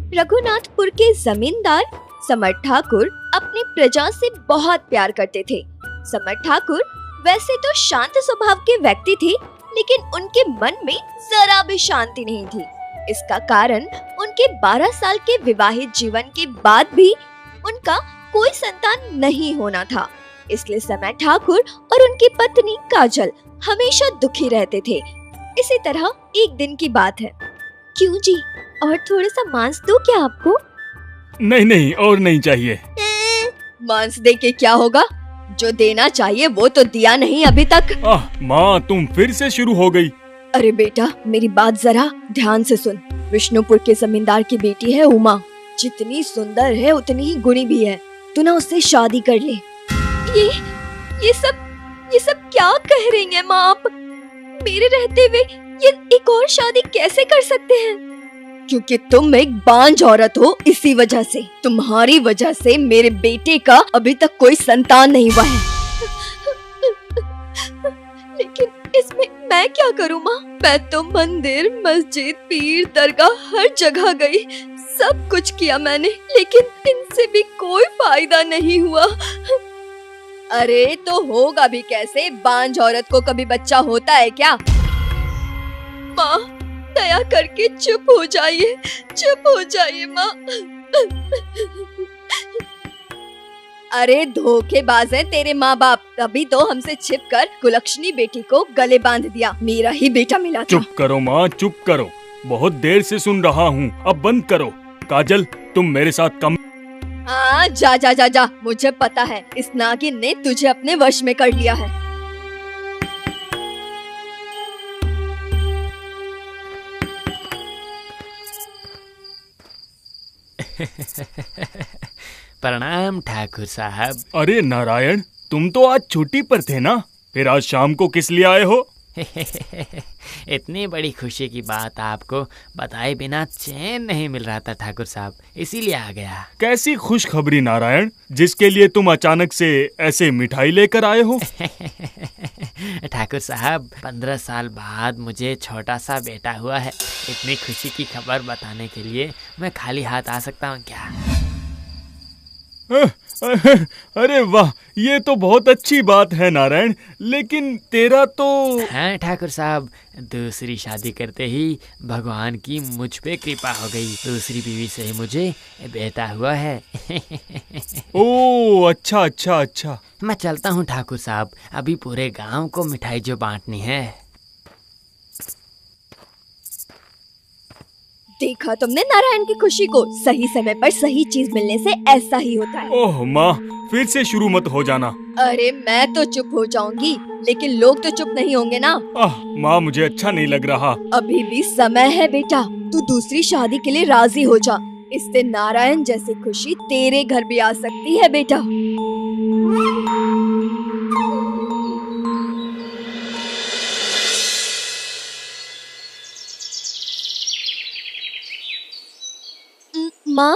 रघुनाथपुर के जमींदार समर ठाकुर अपनी प्रजा से बहुत प्यार करते थे। समर ठाकुर वैसे तो शांत स्वभाव के व्यक्ति थे, लेकिन उनके मन में जरा भी शांति नहीं थी। इसका कारण उनके 12 साल के विवाहित जीवन के बाद भी उनका कोई संतान नहीं होना था। इसलिए समर ठाकुर और उनकी पत्नी काजल हमेशा दुखी रहते थे। इसी तरह एक दिन की बात है। क्यों जी, और थोड़ा सा मांस दो क्या आपको? नहीं नहीं, और नहीं चाहिए। मांस दे के क्या होगा? जो देना चाहिए वो तो दिया नहीं अभी तक। माँ, तुम फिर से शुरू हो गई। अरे बेटा, मेरी बात जरा ध्यान से सुन। विष्णुपुर के जमींदार की बेटी है उमा। जितनी सुंदर है उतनी ही गुणी भी है। तू ना उससे शादी कर ले। ये सब क्या कह रही हैं माँ आप? मेरे रहते हुए ये एक और शादी कैसे कर सकते हैं? क्योंकि तुम एक बांझ औरत हो, इसी वजह से, तुम्हारी वजह से मेरे बेटे का अभी तक कोई संतान नहीं हुआ है। लेकिन इसमें मैं क्या करूँ माँ? मैं तो मंदिर, मस्जिद, पीर, दरगाह हर जगह गई, सब कुछ किया मैंने, लेकिन इनसे भी कोई फायदा नहीं हुआ। अरे तो होगा भी कैसे? बांझ औरत को कभी बच्चा होता है क्या? माँ, दया करके चुप हो जाइए माँ। अरे धोखेबाज है तेरे माँ बाप, तभी तो हमसे छिपकर कुलक्षणी बेटी को गले बांध दिया। मेरा ही बेटा मिला था। चुप करो माँ, चुप करो। बहुत देर से सुन रहा हूँ, अब बंद करो। काजल, तुम मेरे साथ कम। हाँ, जा। मुझे पता है इस नागिन ने तुझे अपने वश में कर लिया है। प्रणाम ठाकुर साहब। अरे नारायण, तुम तो आज छुट्टी पर थे ना? फिर आज शाम को किस लिए आए हो? इतनी बड़ी खुशी की बात आपको बताए बिना चैन नहीं मिल रहा था ठाकुर साहब, इसीलिए आ गया। कैसी खुशखबरी नारायण, जिसके लिए तुम अचानक से ऐसे मिठाई लेकर आए हो? ठाकुर साहब, 15 साल बाद मुझे छोटा सा बेटा हुआ है। इतनी खुशी की खबर बताने के लिए मैं खाली हाथ आ सकता हूँ क्या? अरे वाह, ये तो बहुत अच्छी बात है नारायण, लेकिन तेरा तो। हाँ ठाकुर साहब, दूसरी शादी करते ही भगवान की मुझ पे कृपा हो गई। दूसरी बीवी से ही मुझे बेटा हुआ है। ओह, अच्छा। मैं चलता हूँ ठाकुर साहब, अभी पूरे गांव को मिठाई जो बांटनी है। देखा तुमने नारायण की खुशी को? सही समय पर सही चीज मिलने से ऐसा ही होता है। ओह माँ, फिर से शुरू मत हो जाना। अरे मैं तो चुप हो जाऊंगी, लेकिन लोग तो चुप नहीं होंगे ना। माँ, मुझे अच्छा नहीं लग रहा। अभी भी समय है बेटा, तू दूसरी शादी के लिए राजी हो जा। इससे नारायण जैसी खुशी तेरे घर भी आ सकती है बेटा। माँ,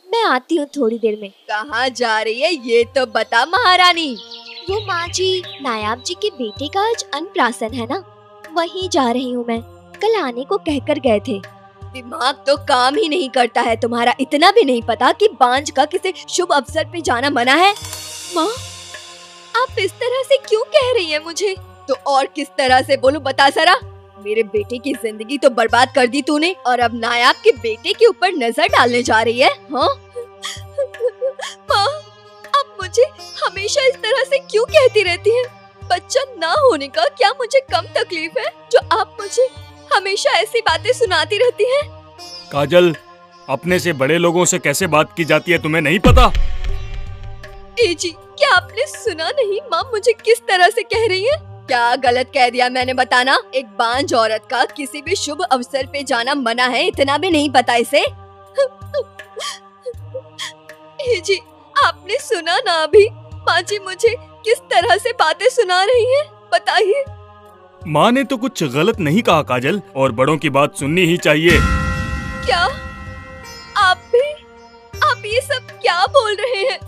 मैं आती हूँ थोड़ी देर में। कहाँ जा रही है ये तो बता महारानी। वो माँ जी, नायाब जी के बेटे का आज अन्नप्राशन है ना, वहीं जा रही हूँ मैं। कल आने को कहकर गए थे। दिमाग तो काम ही नहीं करता है तुम्हारा। इतना भी नहीं पता कि बांझ का किसी शुभ अवसर पे जाना मना है? माँ, आप इस तरह से क्यों कह रही हैं मुझे? तो और किस तरह से बोलूं, बता जरा। मेरे बेटे की जिंदगी तो बर्बाद कर दी तूने, और अब नायाब के बेटे के ऊपर नजर डालने जा रही है? हाँ? माँ, आप मुझे हमेशा इस तरह से क्यों कहती रहती हैं? बच्चा ना होने का क्या मुझे कम तकलीफ है, जो आप मुझे हमेशा ऐसी बातें सुनाती रहती हैं? काजल, अपने से बड़े लोगों से कैसे बात की जाती है, तुम्हें नहीं पता? ए जी, क्या आपने सुना नहीं माँ मुझे किस तरह से कह रही है? क्या गलत कह दिया मैंने, बताना। एक बांझ औरत का किसी भी शुभ अवसर पे जाना मना है, इतना भी नहीं पता इसे? जी, आपने सुना ना अभी माँ जी मुझे किस तरह से बातें सुना रही हैं, बताइए। माँ ने तो कुछ गलत नहीं कहा काजल, और बड़ों की बात सुननी ही चाहिए। क्या आप ये सब क्या बोल रहे हैं?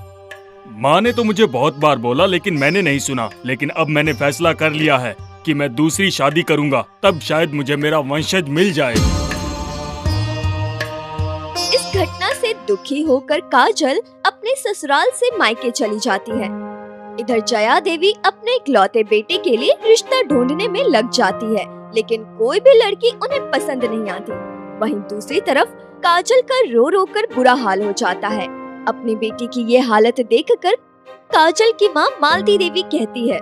माँ ने तो मुझे बहुत बार बोला, लेकिन मैंने नहीं सुना। लेकिन अब मैंने फैसला कर लिया है कि मैं दूसरी शादी करूँगा, तब शायद मुझे मेरा वंशज मिल जाए। इस दुखी होकर काजल अपने ससुराल से मायके चली जाती है। इधर जया देवी अपने इकलौते बेटे के लिए रिश्ता ढूंढने में लग जाती है, लेकिन कोई भी लड़की उन्हें पसंद नहीं आती। वहीं दूसरी तरफ काजल का रो रो कर बुरा हाल हो जाता है। अपनी बेटी की ये हालत देखकर काजल की माँ मालती देवी कहती है,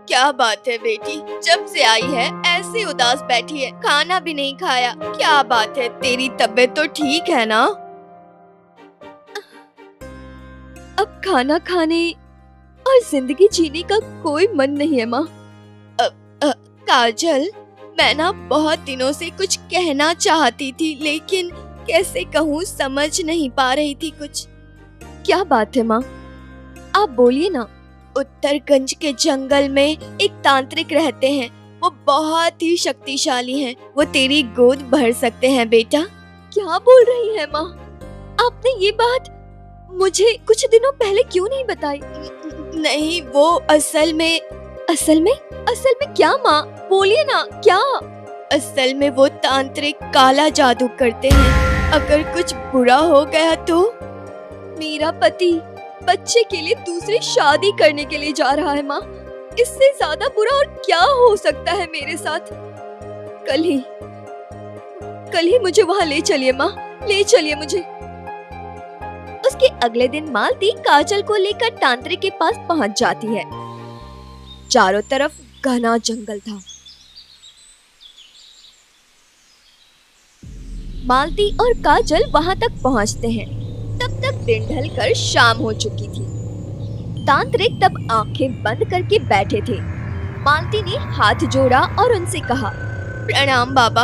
क्या बात है बेटी, जब से आई है ऐसे उदास बैठी है, खाना भी नहीं खाया, क्या बात है, तेरी तबीयत तो ठीक है ना? अब खाना खाने और जिंदगी जीने का कोई मन नहीं है माँ। काजल, मैं ना बहुत दिनों से कुछ कहना चाहती थी, लेकिन कैसे कहूँ समझ नहीं पा रही थी कुछ। क्या बात है माँ, आप बोलिए ना। उत्तरगंज के जंगल में एक तांत्रिक रहते हैं, वो बहुत ही शक्तिशाली हैं, वो तेरी गोद भर सकते हैं बेटा। क्या बोल रही है माँ, आपने ये बात मुझे कुछ दिनों पहले क्यों नहीं बताई? नहीं, वो असल में क्या माँ, बोलिए ना क्या? असल में वो तांत्रिक काला जादू करते हैं, अगर कुछ बुरा हो गया तो। मेरा पति बच्चे के लिए दूसरी शादी करने के लिए जा रहा है माँ, इससे ज्यादा बुरा और क्या हो सकता है मेरे साथ? कल ही मुझे वहाँ ले चलिए माँ, ले चलिए मुझे। उसके अगले दिन मालती काजल को लेकर तांत्रिक के पास पहुँच जाती है। चारों तरफ घना जंगल था। मालती और काजल वहाँ तक पहुँचते हैं। तब तक दिन ढलकर शाम हो चुकी थी। तांत्रिक तब आंखें बंद करके बैठे थे। मालती ने हाथ जोड़ा और उनसे कहा, प्रणाम बाबा,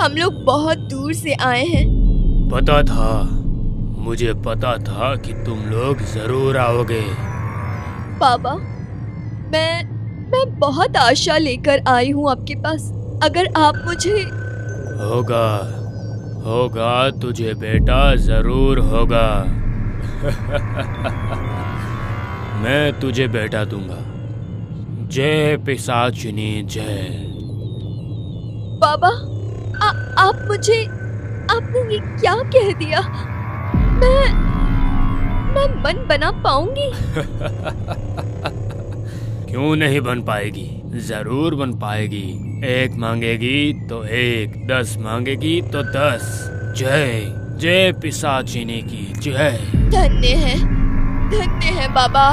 हम लोग बहुत दूर से आए हैं। पता था, मुझे पता था कि तुम लोग जरूर आओगे। बाबा, मैं बहुत आशा लेकर आई हूँ आपके पास, अगर आप मुझे। होगा तुझे बेटा, जरूर होगा। मैं तुझे बेटा दूंगा। जय पिशाचिनी जय। बाबा, आपने ये क्या कह दिया? मैं मन बना पाऊंगी? क्यों नहीं बन पाएगी, जरूर बन पाएगी। 1 मांगेगी तो 1, 10 मांगेगी तो 10। जय जय पिशाचिनी की जय। धन्य है बाबा,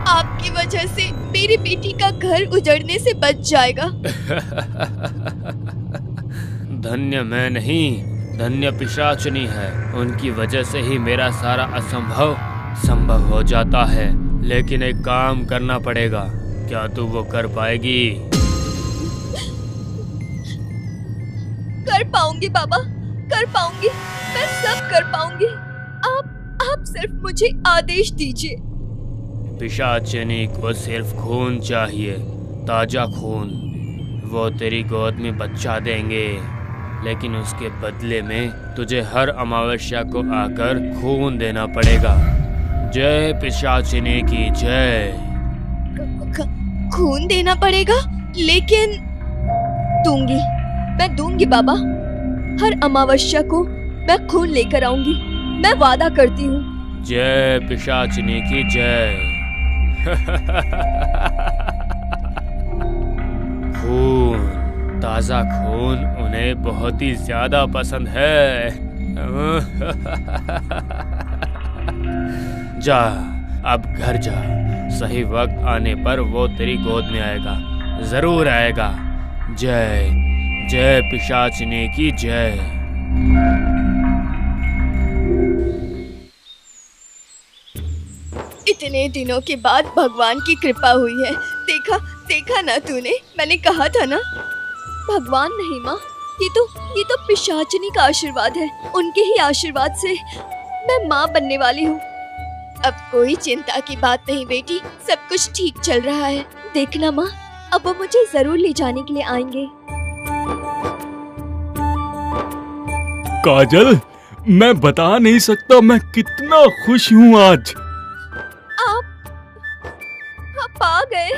आपकी वजह से मेरी बेटी का घर उजड़ने से बच जाएगा। धन्य मैं नहीं, धन्य पिशाचिनी है। उनकी वजह से ही मेरा सारा असंभव संभव हो जाता है। लेकिन एक काम करना पड़ेगा, क्या तू वो कर पाएगी? कर पाऊंगी बाबा, कर पाऊंगी, मैं सब कर पाऊंगी। आप सिर्फ मुझे आदेश दीजिए। पिशाचिनी को सिर्फ खून चाहिए, ताजा खून। वो तेरी गोद में बच्चा देंगे, लेकिन उसके बदले में तुझे हर अमावस्या को आकर खून देना पड़ेगा। जय पिशाचिनी की जय। खून देना पड़ेगा? लेकिन मैं दूंगी बाबा। हर अमावस्या को मैं खून लेकर आऊंगी, मैं वादा करती हूँ। जय पिशाचिनी की जय। खून, ताजा खून उन्हें बहुत ही ज्यादा पसंद है। जा, अब घर जा। सही वक्त आने पर वो तेरी गोद में आएगा, जरूर आएगा। जय जय पिशाचिनी की जय। इतने दिनों के बाद भगवान की कृपा हुई है। देखा ना तूने, मैंने कहा था ना। भगवान नहीं माँ, ये तो पिशाचिनी का आशीर्वाद है। उनके ही आशीर्वाद से मैं माँ बनने वाली हूँ। अब कोई चिंता की बात नहीं बेटी, सब कुछ ठीक चल रहा है। देखना माँ, अब वो मुझे जरूर ले जाने के लिए आएंगे। काजल, मैं बता नहीं सकता मैं कितना खुश हूँ आज। आप आ गए?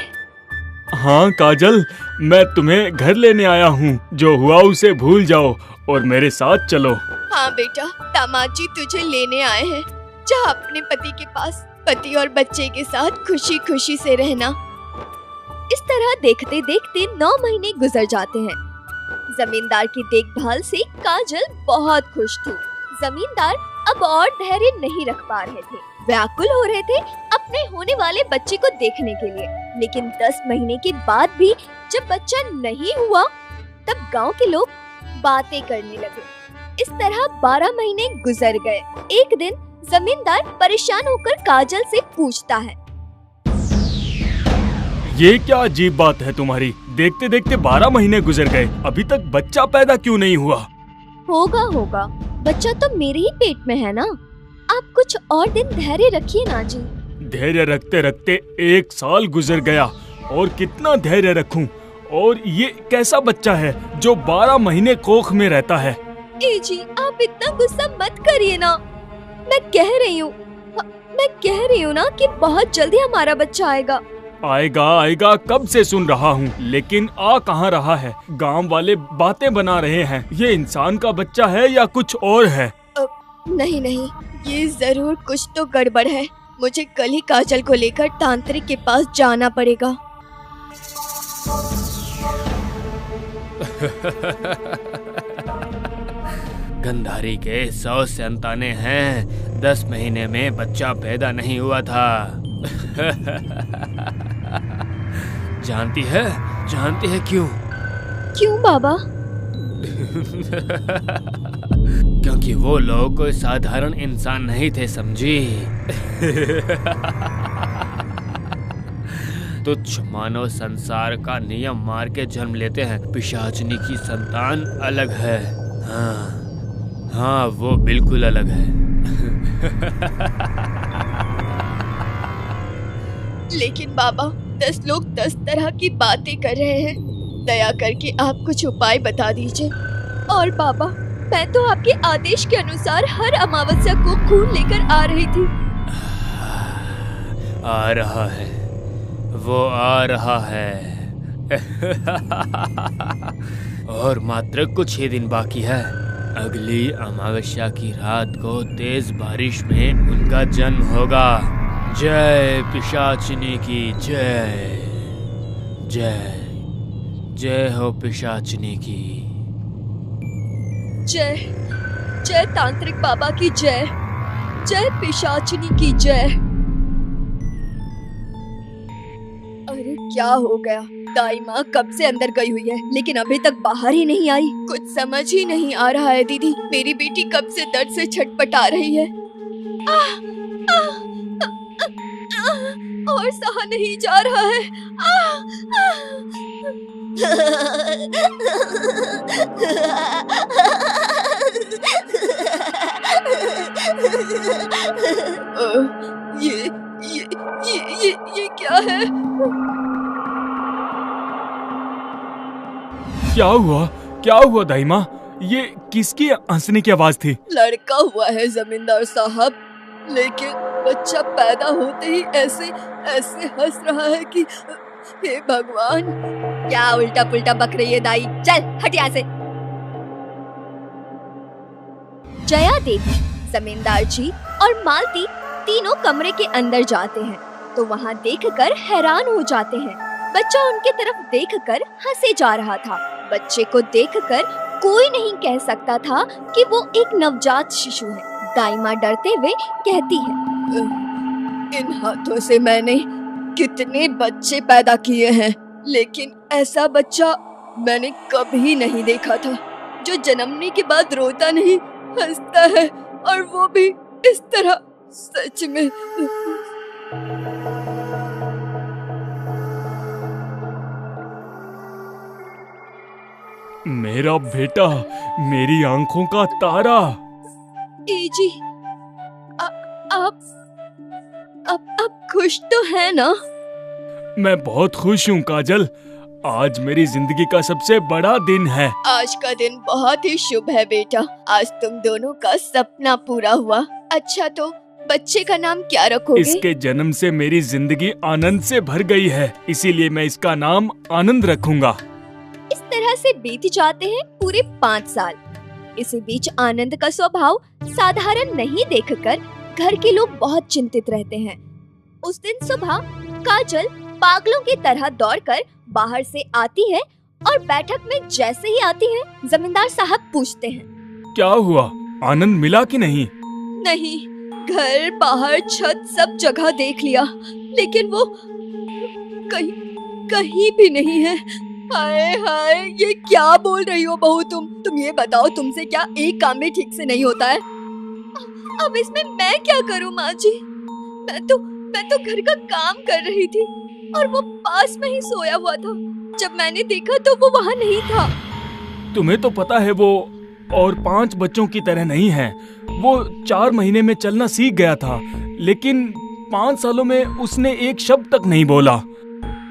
हाँ काजल, मैं तुम्हें घर लेने आया हूँ। जो हुआ उसे भूल जाओ और मेरे साथ चलो। हाँ बेटा, दामाद जी तुझे लेने आए हैं। जा अपने पति के पास, पति और बच्चे के साथ खुशी खुशी से रहना। इस तरह देखते देखते 9 महीने गुजर जाते हैं। जमींदार की देखभाल से काजल बहुत खुश थी। जमींदार अब और धैर्य नहीं रख पा रहे थे, व्याकुल हो रहे थे अपने होने वाले बच्चे को देखने के लिए। लेकिन 10 महीने के बाद भी जब बच्चा नहीं हुआ, तब गांव के लोग बातें करने लगे। इस तरह 12 महीने गुजर गए। एक दिन जमींदार परेशान होकर काजल से पूछता है, ये क्या अजीब बात है तुम्हारी? देखते देखते 12 महीने गुजर गए, अभी तक बच्चा पैदा क्यों नहीं हुआ? होगा, बच्चा तो मेरे ही पेट में है ना। आप कुछ और दिन धैर्य रखिए ना जी। धैर्य रखते रखते 1 साल गुजर गया, और कितना धैर्य रखूं? और ये कैसा बच्चा है जो 12 महीने कोख में रहता है? ए जी, आप इतना गुस्सा मत करिए ना। मैं कह रही हूँ ना कि बहुत जल्दी हमारा बच्चा आएगा। आएगा कब से सुन रहा हूँ, लेकिन आ कहाँ रहा है? गांव वाले बातें बना रहे हैं। ये इंसान का बच्चा है या कुछ और है? नहीं, ये जरूर कुछ तो गड़बड़ है। मुझे कल ही काजल को लेकर तांत्रिक के पास जाना पड़ेगा। गंधारी के 100 संतानें हैं, 10 महीने में बच्चा पैदा नहीं हुआ था। जानती है क्यों बाबा? क्योंकि वो लोग कोई साधारण इंसान नहीं थे, समझी? तुच्छ मानव संसार का नियम मार के जन्म लेते हैं। पिशाचनी की संतान अलग है। हाँ, वो बिल्कुल अलग है। लेकिन बाबा, 10 लोग 10 तरह की बातें कर रहे हैं। दया करके आप कुछ उपाय बता दीजिए। और बाबा, मैं तो आपके आदेश के अनुसार हर अमावस्या को खून लेकर आ रही थी। आ रहा है, वो आ रहा है। और मात्र कुछ ही दिन बाकी है। अगली अमावस्या की रात को तेज बारिश में उनका जन्म होगा। जय पिशाचिनी की जय। जय हो पिशाचिनी की। जय तांत्रिक बाबा की जय। जय पिशाचिनी की जय। अरे क्या हो गया? दाई माँ कब से अंदर गई हुई है, लेकिन अभी तक बाहर ही नहीं आई। कुछ समझ ही नहीं आ रहा है दीदी। मेरी बेटी कब से दर्द से छटपटा रही है। और सहा नहीं जा रहा है। ये क्या है? क्या हुआ दाई माँ? ये किसकी हंसने की आवाज थी? लड़का हुआ है जमींदार साहब, लेकिन बच्चा पैदा होते ही ऐसे हंस रहा है कि हे भगवान। क्या उल्टा पुल्टा बक रही है दाई? चल हट यहाँ से। जया देवी, जमींदार जी और मालती तीनों कमरे के अंदर जाते हैं तो वहाँ देखकर हैरान हो जाते हैं। बच्चा उनके तरफ देखकर हंसे जा रहा था। बच्चे को देखकर कोई नहीं कह सकता था कि वो एक नवजात शिशु है। दाई माँ डरते हुए कहती है, इन हाथों से मैंने कितने बच्चे पैदा किए हैं, लेकिन ऐसा बच्चा मैंने कभी नहीं देखा था, जो जन्मने के बाद रोता नहीं, हंसता है, और वो भी इस तरह। सच में मेरा बेटा, मेरी आंखों का तारा। ए जी, आप खुश तो है ना? मैं बहुत खुश हूँ काजल। आज मेरी जिंदगी का सबसे बड़ा दिन है। आज का दिन बहुत ही शुभ है बेटा। आज तुम दोनों का सपना पूरा हुआ। अच्छा, तो बच्चे का नाम क्या रखोगे? इसके जन्म से मेरी जिंदगी आनंद से भर गई है, इसीलिए मैं इसका नाम आनंद रखूंगा। इस तरह से बीत जाते हैं पूरे 5 साल। इसी बीच आनंद का स्वभाव साधारण नहीं देखकर घर के लोग बहुत चिंतित रहते हैं। उस दिन सुबह काजल पागलों की तरह दौड़कर बाहर से आती है और बैठक में जैसे ही आती है जमींदार साहब पूछते हैं, क्या हुआ, आनंद मिला कि नहीं? नहीं, घर बाहर छत सब जगह देख लिया, लेकिन वो कहीं भी नहीं है। हाय हाय, ये क्या बोल रही हो बहू तुम ये बताओ, तुमसे क्या एक काम भी ठीक से नहीं होता है? अब इसमें मैं क्या करूं माँ जी? मैं तो घर का काम कर रही थी और वो पास में ही सोया हुआ था। जब मैंने देखा तो वो वहाँ नहीं था। तुम्हें तो पता है वो और 5 बच्चों की तरह नहीं है। वो 4 महीने में चलना सीख गया था, लेकिन 5 सालों में उसने एक शब्द तक नहीं बोला।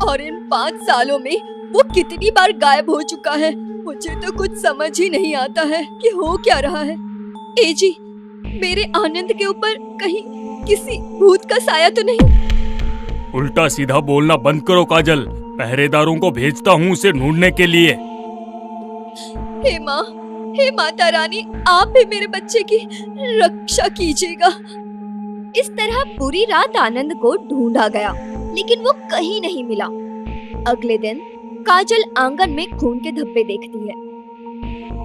और इन 5 सालों में वो कितनी बार गायब हो चुका है, मुझे तो कुछ समझ ही नहीं आता है कि हो क्या रहा है। ए जी, मेरे आनंद के ऊपर कहीं किसी भूत का साया तो नहीं? उल्टा सीधा बोलना बंद करो काजल, पहरेदारों को भेजता हूँ उसे ढूंढने के लिए। हे माँ, हे माता रानी, आप भी मेरे बच्चे की रक्षा कीजिएगा। इस तरह पूरी रात आनंद को ढूंढा गया, लेकिन वो कहीं नहीं मिला। अगले दिन काजल आंगन में खून के धब्बे देखती है।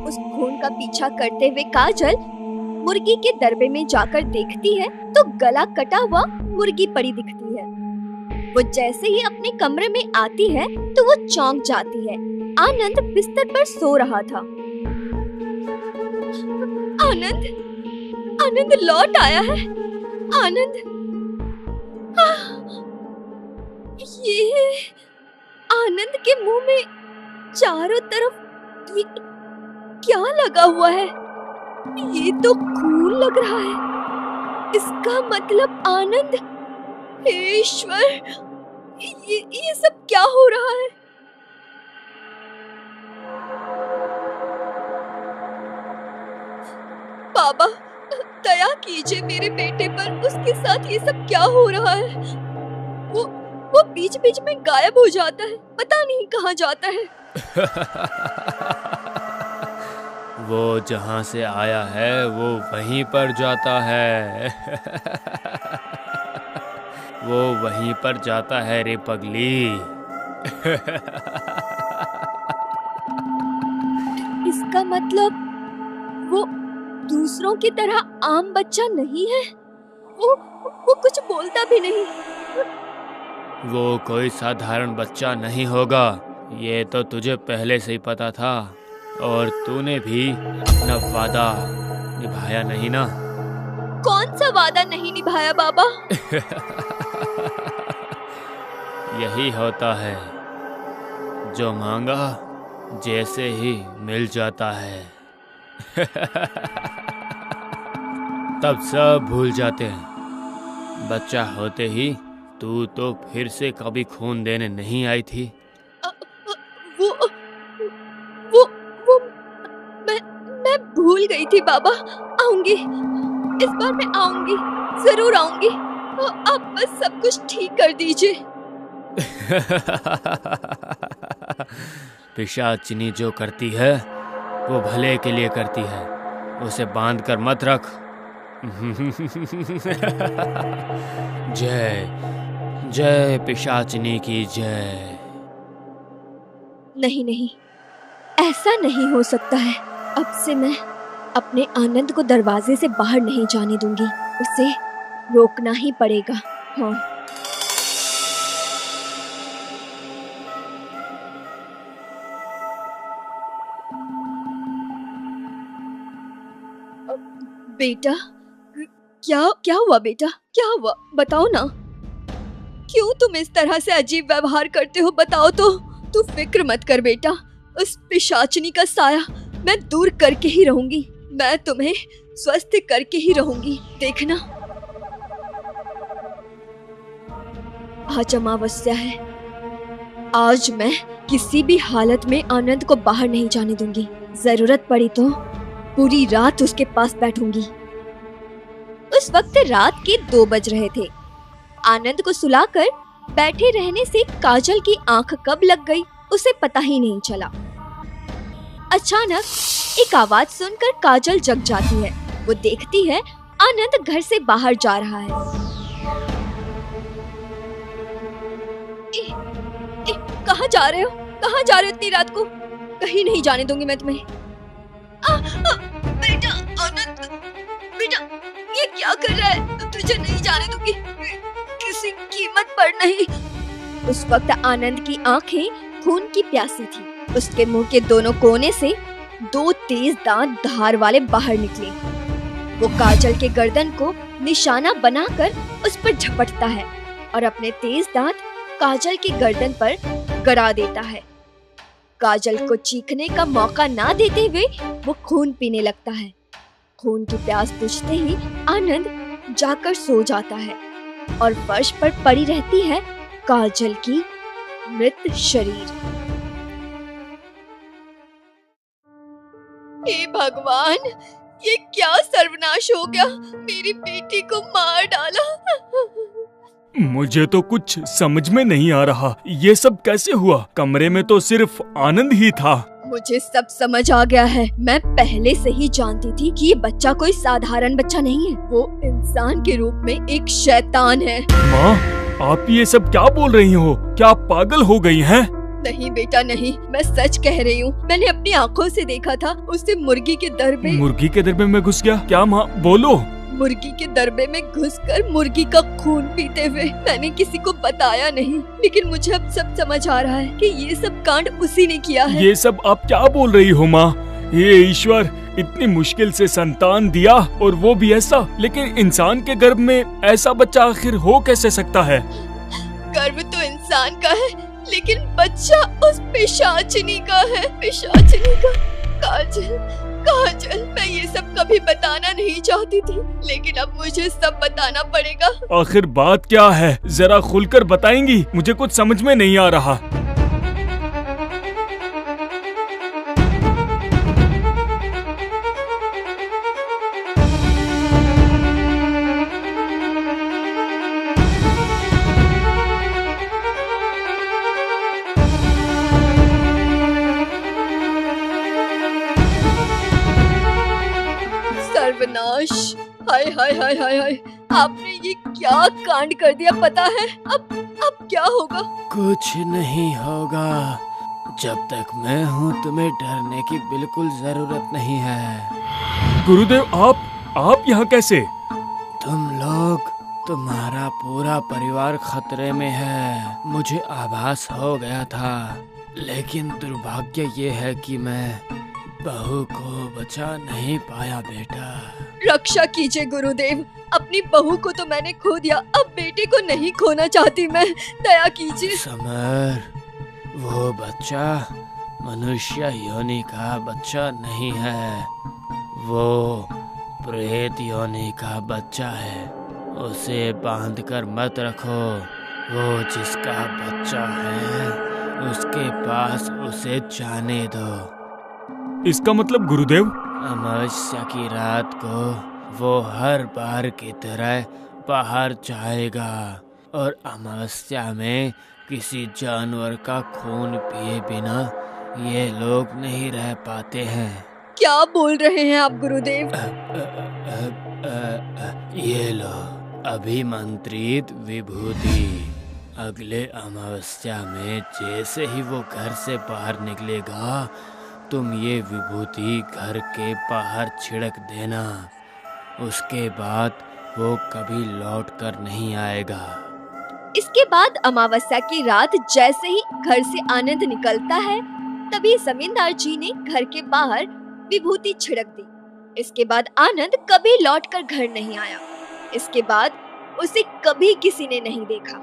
उस खून का पीछा करते हुए काजल मुर्गी के दरबे में जाकर देखती है तो गला कटा हुआ मुर्गी पड़ी दिखती है। वो जैसे ही अपने कमरे में आती है तो वो चौंक जाती है। आनंद बिस्तर पर सो रहा था। आनंद लौट आया है। आनंद, ये आनंद के मुंह में चारों तरफ ये क्या लगा हुआ है? ये तो खून लग रहा है। इसका मतलब आनंद, ईश्वर, ये सब क्या हो रहा है? बाबा, दया कीजिए मेरे बेटे पर, उसके साथ ये सब क्या हो रहा है? वो बीच बीच में गायब हो जाता है, पता नहीं कहाँ जाता है। वो जहाँ से आया है वो वहीं पर जाता है। वो वहीं पर जाता है रे पगली। इसका मतलब वो दूसरों की तरह आम बच्चा नहीं है। वो कुछ बोलता भी नहीं। वो कोई साधारण बच्चा नहीं होगा, ये तो तुझे पहले से ही पता था, और तूने भी अपना वादा निभाया नहीं ना। कौन सा वादा नहीं निभाया बाबा? यही होता है, जो मांगा जैसे ही मिल जाता है। तब सब भूल जाते हैं। बच्चा होते ही तू तो फिर से कभी खून देने नहीं आई थी। मैं भूल गई थी बाबा। आऊंगी, इस बार मैं आऊंगी, जरूर आऊंगी। आप बस सब कुछ ठीक कर दीजिए। पिशाचिनी जो करती है वो भले के लिए करती है, उसे बांध कर मत रख। जय जय पिशाचिनी की जय। नहीं, ऐसा नहीं हो सकता है। अब से मैं अपने आनंद को दरवाजे से बाहर नहीं जाने दूंगी। उसे रोकना ही पड़ेगा। हाँ। बेटा, क्या हुआ बेटा? क्या हुआ? बताओ ना। क्यों तुम इस तरह से अजीब व्यवहार करते हो? बताओ तो। तू फिक्र मत कर बेटा, उस पिशाचिनी का साया मैं दूर करके ही रहूंगी। मैं तुम्हें स्वस्थ करके ही रहूंगी, देखना। आज अमावस्या है। आज मैं किसी भी हालत में आनंद को बाहर नहीं जाने दूंगी। जरूरत पड़ी तो पूरी रात उसके पास बैठूंगी। उस वक्त रात के 2 बज रहे थे। आनंद को सुलाकर बैठे रहने से काजल की आंख कब लग गई उसे पता ही नहीं चला। अचानक एक आवाज सुनकर काजल जग जाती है। वो देखती है आनंद घर से बाहर जा रहा है। कहाँ जा रहे हो? कहाँ जा रहे हो इतनी रात को? कहीं नहीं जाने दूंगी मैं तुम्हें। बेटा आनंद, बेटा ये क्या कर रहा है? तुझे नहीं जाने दूंगी, किसी कीमत पर नहीं। उस वक्त आनंद की आंखें खून की प्यासी थी। उसके मुंह के दोनों कोने से 2 तेज दांत धार वाले बाहर निकले। वो काजल के गर्दन को निशाना बनाकर उस पर झपटता है और अपने तेज दांत काजल की गर्दन पर गड़ा देता है। काजल को चीखने का मौका ना देते हुए वो खून पीने लगता है। खून की प्यास बुझते ही आनंद जाकर सो जाता है और फर्श पर पड़ी रहती है काजल की मृत शरीर। हे भगवान, ये क्या सर्वनाश हो गया? मेरी बेटी को मार डाला। मुझे तो कुछ समझ में नहीं आ रहा, ये सब कैसे हुआ? कमरे में तो सिर्फ आनंद ही था। मुझे सब समझ आ गया है। मैं पहले से ही जानती थी कि ये बच्चा कोई साधारण बच्चा नहीं है। वो इंसान के रूप में एक शैतान है। माँ, आप ये सब क्या बोल रही हो? क्या आप पागल हो गई हैं? नहीं बेटा नहीं, मैं सच कह रही हूँ। मैंने अपनी आंखों से देखा था उसे मुर्गी के दरबे। मुर्गी के दरबे में घुस गया? क्या माँ, बोलो। मुर्गी के दरबे में घुसकर मुर्गी का खून पीते हुए। मैंने किसी को बताया नहीं, लेकिन मुझे अब सब समझ आ रहा है कि ये सब कांड उसी ने किया है। ये सब आप क्या बोल रही हो माँ? ये ईश्वर इतनी मुश्किल से संतान दिया और वो भी ऐसा, लेकिन इंसान के गर्भ में ऐसा बच्चा आखिर हो कैसे सकता है? गर्भ तो इंसान का है, लेकिन बच्चा उस पिशाचिनी का है। पिशाचिनी का। काजल, काजल, मैं ये सब कभी बताना नहीं चाहती थी, लेकिन अब मुझे सब बताना पड़ेगा। आखिर बात क्या है? जरा खुलकर बताएंगी? मुझे कुछ समझ में नहीं आ रहा। सर्वनाश! हाय हाय हाय हाय हाय! आपने ये क्या कांड कर दिया पता है? अब क्या होगा? कुछ नहीं होगा। जब तक मैं हूँ तुम्हें डरने की बिल्कुल जरूरत नहीं है। गुरुदेव, आप यहाँ कैसे? तुम लोग, तुम्हारा पूरा परिवार खतरे में है। मुझे आभास हो गया था, लेकिन दुर्भाग्य ये है कि मैं बहू को बचा नहीं पाया। बेटा, रक्षा कीजिए गुरुदेव। अपनी बहू को तो मैंने खो दिया, अब बेटे को नहीं खोना चाहती मैं। दया कीजिए। समर, वो बच्चा मनुष्य योनि का बच्चा नहीं है, वो प्रेत योनि का बच्चा है। उसे बांधकर मत रखो। वो जिसका बच्चा है उसके पास उसे जाने दो। इसका मतलब गुरुदेव? अमावस्या की रात को वो हर बार की तरह बाहर जाएगा और अमावस्या में किसी जानवर का खून पिए बिना ये लोग नहीं रह पाते हैं। क्या बोल रहे हैं आप गुरुदेव? ये लो अभिमंत्रित विभूति। अगले अमावस्या में जैसे ही वो घर से बाहर निकलेगा, तुम ये विभूति घर के बाहर छिड़क देना। उसके बाद वो कभी लौट कर नहीं आएगा। इसके बाद अमावस्या की रात जैसे ही घर से आनंद निकलता है, तभी जमींदार जी ने घर के बाहर विभूति छिड़क दी। इसके बाद आनंद कभी लौटकर घर नहीं आया। इसके बाद उसे कभी किसी ने नहीं देखा।